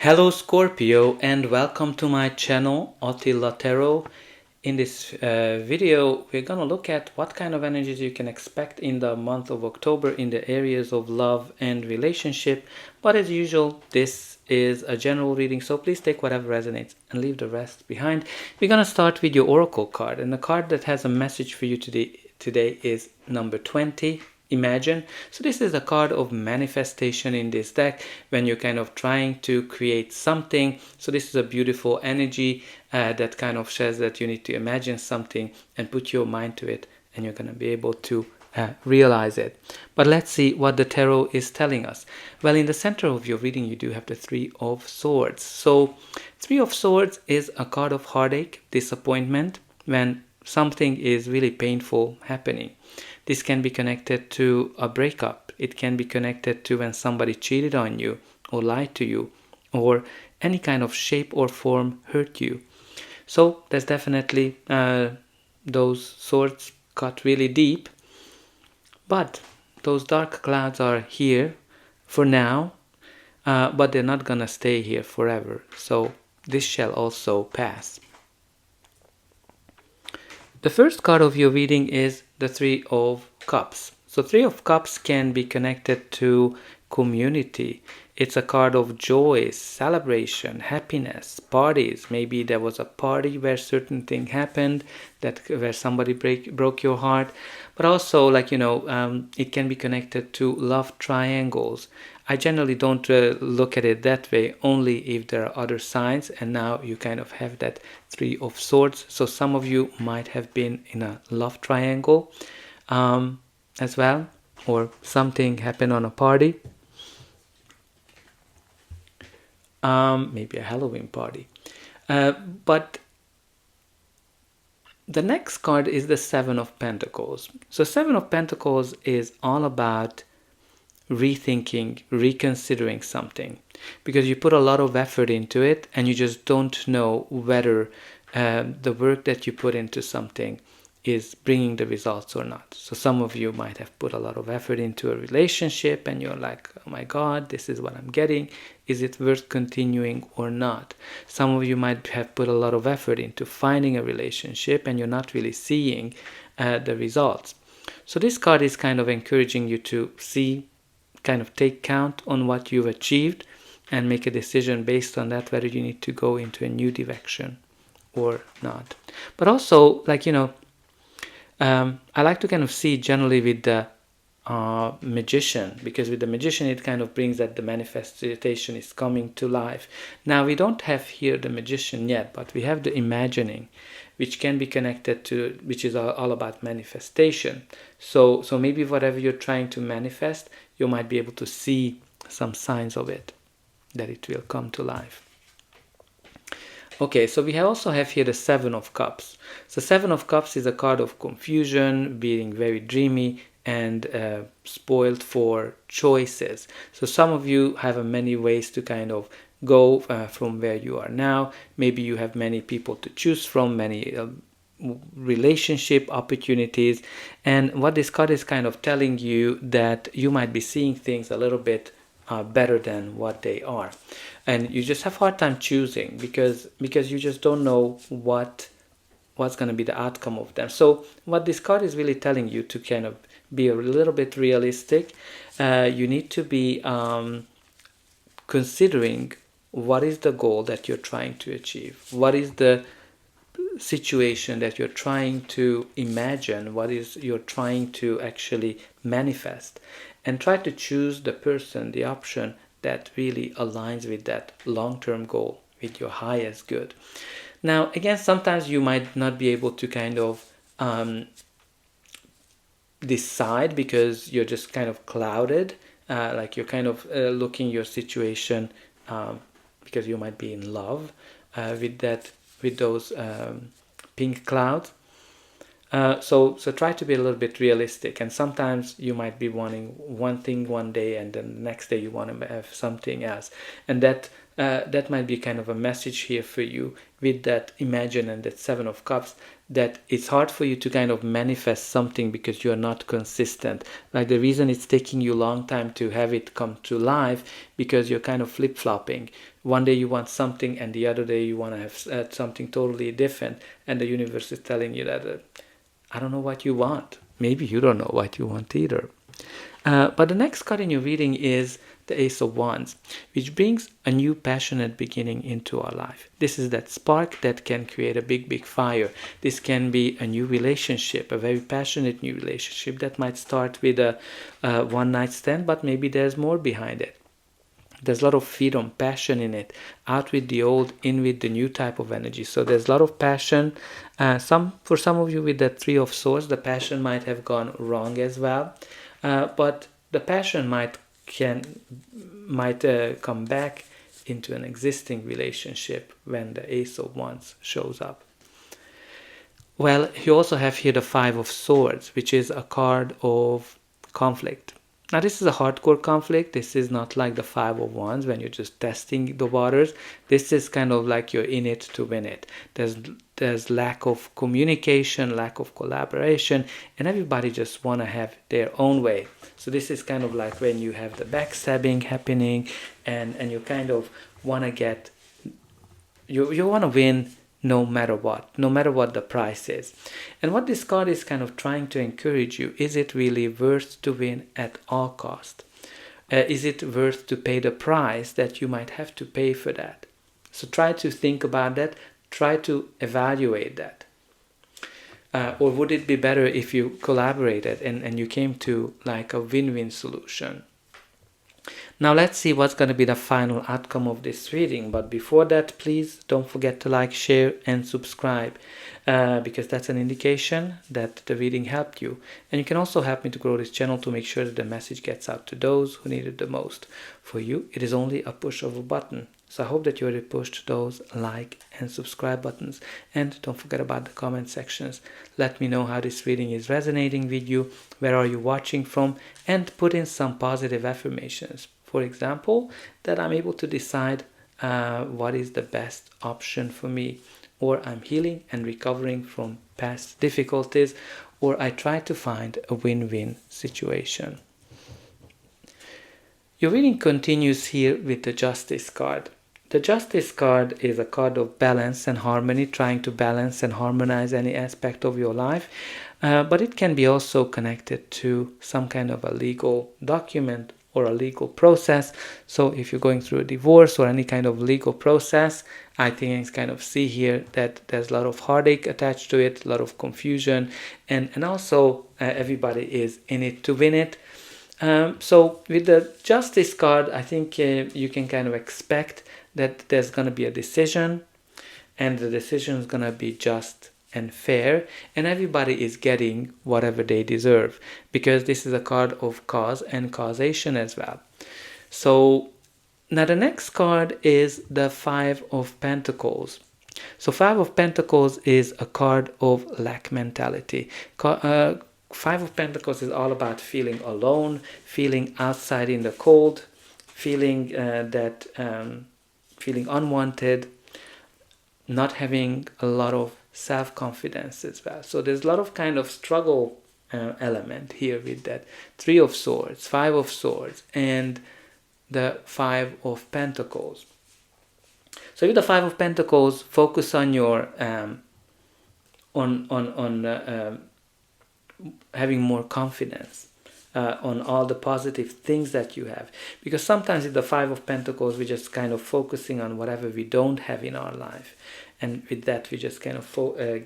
Hello Scorpio and welcome to my channel Attila Tarot. In this video we're gonna look at what kind of energies you can expect in the month of October in the areas of love and relationship. But as usual, this is a general reading, so please take whatever resonates and leave the rest behind. We're gonna start with your oracle card, and the card that has a message for you today is number 20. Imagine. So this is a card of manifestation in this deck when you're kind of trying to create something. So this is a beautiful energy that kind of says that you need to imagine something and put your mind to it, and you're going to be able to realize it. But let's see what the tarot is telling us. Well, in the center of your reading you do have the Three of Swords. So Three of Swords is a card of heartache, disappointment, when something is really painful happening. This can be connected to a breakup. It can be connected to when somebody cheated on you or lied to you or any kind of shape or form hurt you. So there's definitely those swords cut really deep, but those dark clouds are here for now, but they're not gonna stay here forever. So this shall also pass. The first card of your reading is the Three of Cups. So Three of Cups can be connected to community. It's a card of joy, celebration, happiness, parties. Maybe there was a party where certain thing happened, where somebody broke your heart. But also, it can be connected to love triangles. I generally don't look at it that way, only if there are other signs, and now you kind of have that Three of Swords. So some of you might have been in a love triangle as well, or something happened on a party, maybe a Halloween party. But the next card is the Seven of Pentacles. So Seven of Pentacles is all about rethinking, reconsidering something, because you put a lot of effort into it and you just don't know whether the work that you put into something is bringing the results or not. So some of you might have put a lot of effort into a relationship and you're like, oh my God, this is what I'm getting. Is it worth continuing or not? Some of you might have put a lot of effort into finding a relationship and you're not really seeing the results. So this card is kind of encouraging you to kind of take count on what you've achieved and make a decision based on that, whether you need to go into a new direction or not. But also, I like to kind of see generally with the magician, because with the magician it kind of brings that the manifestation is coming to life. Now we don't have here the magician yet, but we have the imagining, which can be connected to, which is all about manifestation. So maybe whatever you're trying to manifest, you might be able to see some signs of it, that it will come to life. Okay, so we also have here the Seven of Cups. So Seven of Cups is a card of confusion, being very dreamy and spoiled for choices. So some of you have many ways to kind of go from where you are now. Maybe you have many people to choose from, many relationship opportunities. And what this card is kind of telling you, that you might be seeing things a little bit better than what they are, and you just have a hard time choosing because you just don't know what's going to be the outcome of them. So what this card is really telling you, to kind of be a little bit realistic, you need to be considering what is the goal that you're trying to achieve, what is the situation that you're trying to imagine, what is you're trying to actually manifest, and try to choose the person, the option that really aligns with that long-term goal, with your highest good. Now again, sometimes you might not be able to kind of decide because you're just kind of clouded, like you're kind of looking your situation, because you might be in love with those pink clouds. So try to be a little bit realistic, and sometimes you might be wanting one thing one day and then the next day you want to have something else, and that that might be kind of a message here for you with that Imagine and that Seven of Cups, that it's hard for you to kind of manifest something because you are not consistent. Like the reason it's taking you a long time to have it come to life, because you're kind of flip-flopping. One day you want something and the other day you want to have something totally different, and the universe is telling you that I don't know what you want. Maybe you don't know what you want either. But the next card in your reading is the Ace of Wands, which brings a new passionate beginning into our life. This is that spark that can create a big, big fire. This can be a new relationship, a very passionate new relationship that might start with a one-night stand, but maybe there's more behind it. There's a lot of freedom, passion in it. Out with the old, in with the new type of energy. So there's a lot of passion. For some of you with the Three of Swords, the passion might have gone wrong as well. But the passion might come back into an existing relationship when the Ace of Wands shows up. Well, you also have here the Five of Swords, which is a card of conflict. Now, this is a hardcore conflict. This is not like the Five of Wands when you're just testing the waters. This is kind of like you're in it to win it. There's lack of communication, lack of collaboration, and everybody just want to have their own way. So this is kind of like when you have the backstabbing happening, and you kind of want to get, you want to win no matter what the price is. And what this card is kind of trying to encourage you, is it really worth to win at all cost? Is it worth to pay the price that you might have to pay for that? So try to think about that, try to evaluate that. Or would it be better if you collaborated and you came to like a win-win solution? Now let's see what's going to be the final outcome of this reading. But before that, please don't forget to like, share and subscribe, because that's an indication that the reading helped you. And you can also help me to grow this channel to make sure that the message gets out to those who need it the most. For you, it is only a push of a button. So I hope that you already pushed those like and subscribe buttons. And don't forget about the comment sections. Let me know how this reading is resonating with you. Where are you watching from? And put in some positive affirmations. For example, that I'm able to decide what is the best option for me, or I'm healing and recovering from past difficulties, or I try to find a win-win situation. Your reading continues here with the Justice card. The Justice card is a card of balance and harmony, trying to balance and harmonize any aspect of your life, but it can be also connected to some kind of a legal document or a legal process. So if you're going through a divorce or any kind of legal process, I think it's kind of see here that there's a lot of heartache attached to it, a lot of confusion, and also everybody is in it to win it. So with the Justice card, I think you can kind of expect that there's going to be a decision, and the decision is going to be just and fair, and everybody is getting whatever they deserve, because this is a card of cause and causation as well. So now the next card is the Five of Pentacles. So Five of Pentacles is a card of lack mentality. Five of Pentacles is all about feeling alone, feeling outside in the cold, feeling feeling unwanted, not having a lot of self-confidence as well. So there's a lot of kind of struggle element here with that Three of Swords, Five of Swords, and the Five of Pentacles. So with the Five of Pentacles, focus on your having more confidence on all the positive things that you have, because sometimes with the Five of Pentacles we're just kind of focusing on whatever we don't have in our life, and with that we just kind of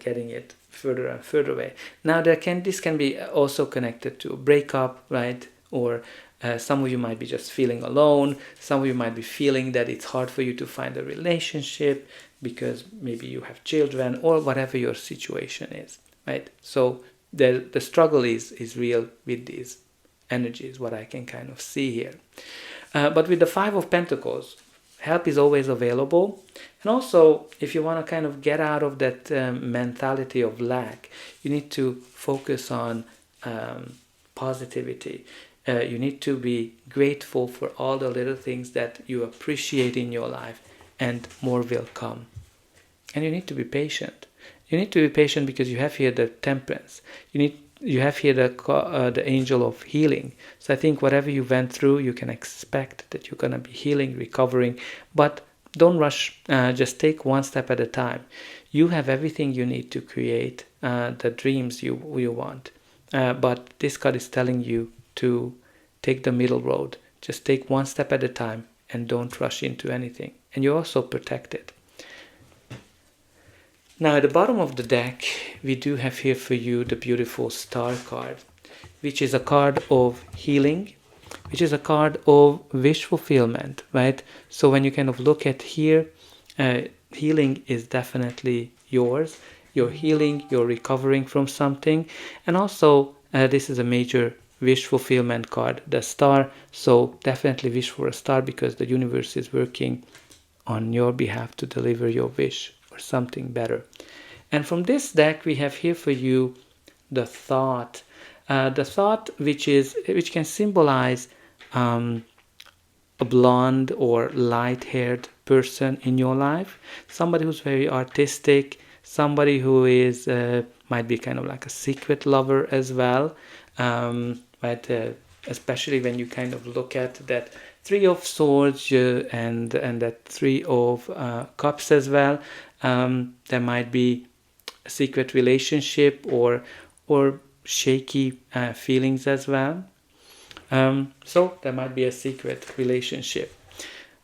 getting it further and further away. Now this can be also connected to a breakup, right? Or some of you might be just feeling alone. Some of you might be feeling that it's hard for you to find a relationship because maybe you have children, or whatever your situation is, right? So the struggle is real with these energies, what I can kind of see here. But with the Five of Pentacles, help is always available. And also, if you want to kind of get out of that mentality of lack, you need to focus on positivity. You need to be grateful for all the little things that you appreciate in your life, and more will come. And you need to be patient. You need to be patient because you have here the Temperance. You have here the angel of healing. So I think whatever you went through, you can expect that you're going to be healing, recovering. But don't rush. Just take one step at a time. You have everything you need to create the dreams you want. But this card is telling you to take the middle road. Just take one step at a time and don't rush into anything. And you're also protected. Now at the bottom of the deck, we do have here for you the beautiful Star card, which is a card of healing, which is a card of wish fulfillment, right? So when you kind of look at here, healing is definitely yours. You're healing, you're recovering from something. And also, this is a major wish fulfillment card, the Star. So definitely wish for a star, because the universe is working on your behalf to deliver your wish or something better. And from this deck, we have here for you the Thought. The Thought, which can symbolize a blonde or light-haired person in your life, somebody who's very artistic, somebody who is might be kind of like a secret lover as well, but especially when you kind of look at that Three of Swords and that Three of Cups as well. There might be a secret relationship or shaky feelings as well. So there might be a secret relationship.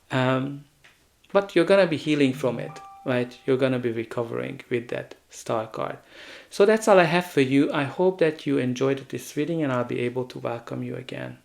But you're going to be healing from it, right? You're going to be recovering with that Star card. So that's all I have for you. I hope that you enjoyed this reading, and I'll be able to welcome you again.